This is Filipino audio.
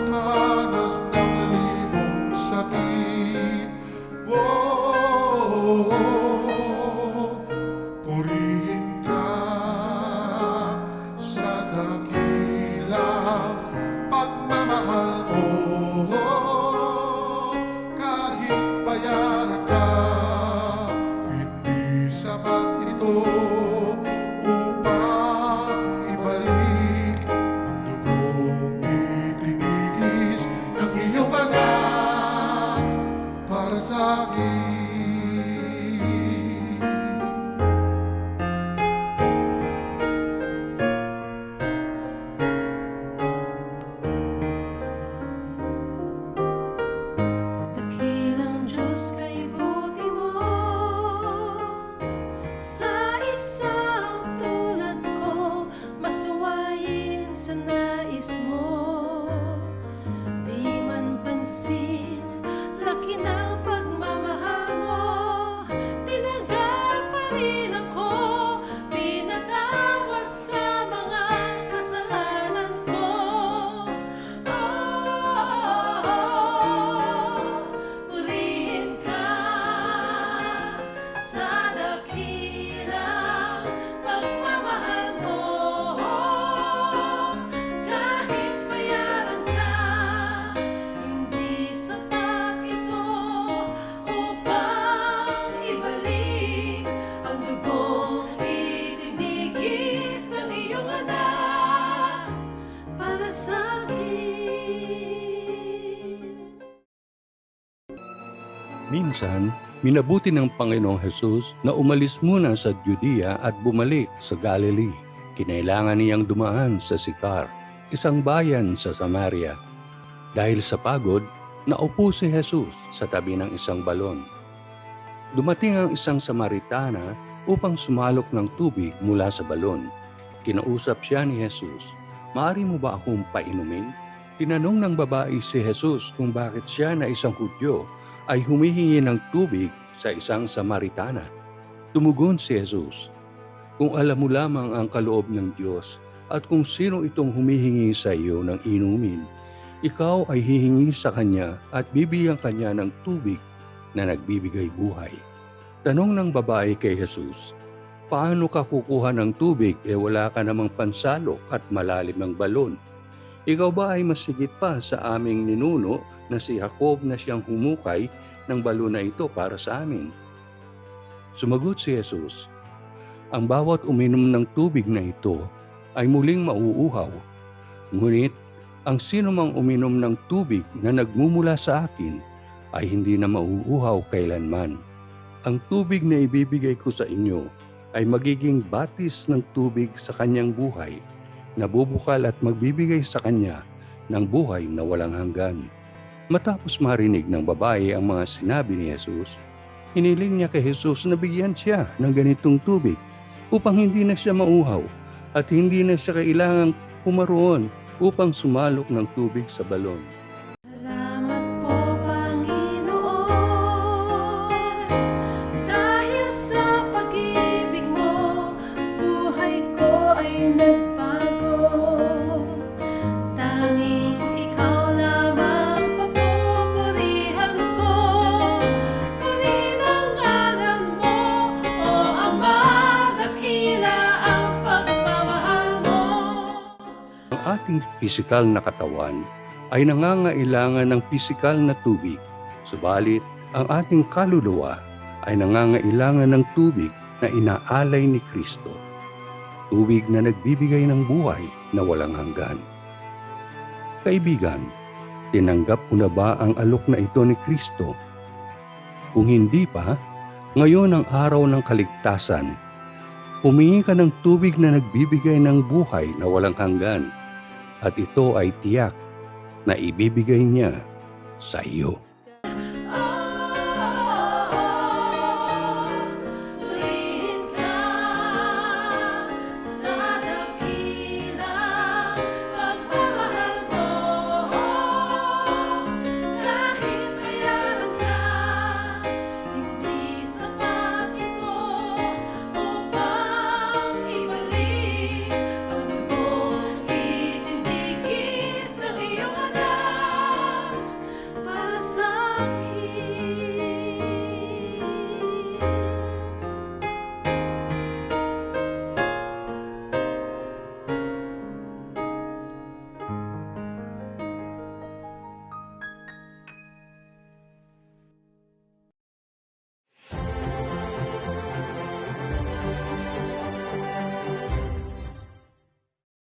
magtanas ng libong sakit. Oh, purihin ka sa dakilang pagmamahal mo. Kahit bayaran ka, hindi sapat ito upang ibalik ang dugong itinigis ng iyong anak para sa akin. Dakilang Diyos kay buti mo, sa isang tulad ko, masuwayin sa nais mo. Di man pansin, laki ng pagmamahal mo, tinanggap pa rin ako, pinatawad sa mga kasalanan ko. Purihin ka sa dakilang pagmamahal mo. Kahit bayaran ka, hindi sapat ito upang ibalik ang dugong itinigis ng iyong anak para sa akin. Minsan, minabuti ng Panginoong Hesus na umalis muna sa Judea at bumalik sa Galilee. Kinailangan niyang dumaan sa Sicar, isang bayan sa Samaria. Dahil sa pagod, naupo si Hesus sa tabi ng isang balon. Dumating ang isang Samaritana upang sumalok ng tubig mula sa balon. Kinausap siya ni Hesus, "Maaari mo ba akong painumin?" Tinanong ng babae si Hesus kung bakit siya na isang Hudyo ay humihingi ng tubig sa isang Samaritana. Tumugon si Hesus, "Kung alam mo lamang ang kaloob ng Diyos at kung sino itong humihingi sa iyo ng inumin, ikaw ay hihingi sa kanya at bibigyan kanya ng tubig na nagbibigay buhay." Tanong ng babae kay Hesus, "Paano ka kukuha ng tubig wala ka namang pansalok at malalim ang balon? Ikaw ba ay masigit pa sa aming ninuno na si Jacob na siyang humukay ng balon na ito para sa amin?" Sumagot si Jesus, "Ang bawat uminom ng tubig na ito ay muling mauuhaw. Ngunit ang sino mang uminom ng tubig na nagmumula sa akin ay hindi na mauuhaw kailanman. Ang tubig na ibibigay ko sa inyo ay magiging batis ng tubig sa kanyang buhay, na bubukal at magbibigay sa kanya ng buhay na walang hanggan." Matapos marinig ng babae ang mga sinabi ni Jesus, hiniling niya kay Jesus na bigyan siya ng ganitong tubig upang hindi na siya mauhaw at hindi na siya kailangang pumaroon upang sumalok ng tubig sa balon. Salamat po, Panginoon, dahil sa pag-ibig mo, buhay ko ay nagbago. Tanging ikaw lamang papupurihan ko, purihin ang ngalan mo, O Ama, dakila ang pagmamahal mo. Ang ating pisikal na katawan ay nangangailangan ng pisikal na tubig, subalit ang ating kaluluwa ay nangangailangan ng tubig na inaalay ni Kristo. Tubig na nagbibigay ng buhay na walang hanggan. Kaibigan, tinanggap mo na ba ang alok na ito ni Kristo? Kung hindi pa, ngayon ang araw ng kaligtasan. Humingi ka ng tubig na nagbibigay ng buhay na walang hanggan, at ito ay tiyak na ibibigay niya sa iyo.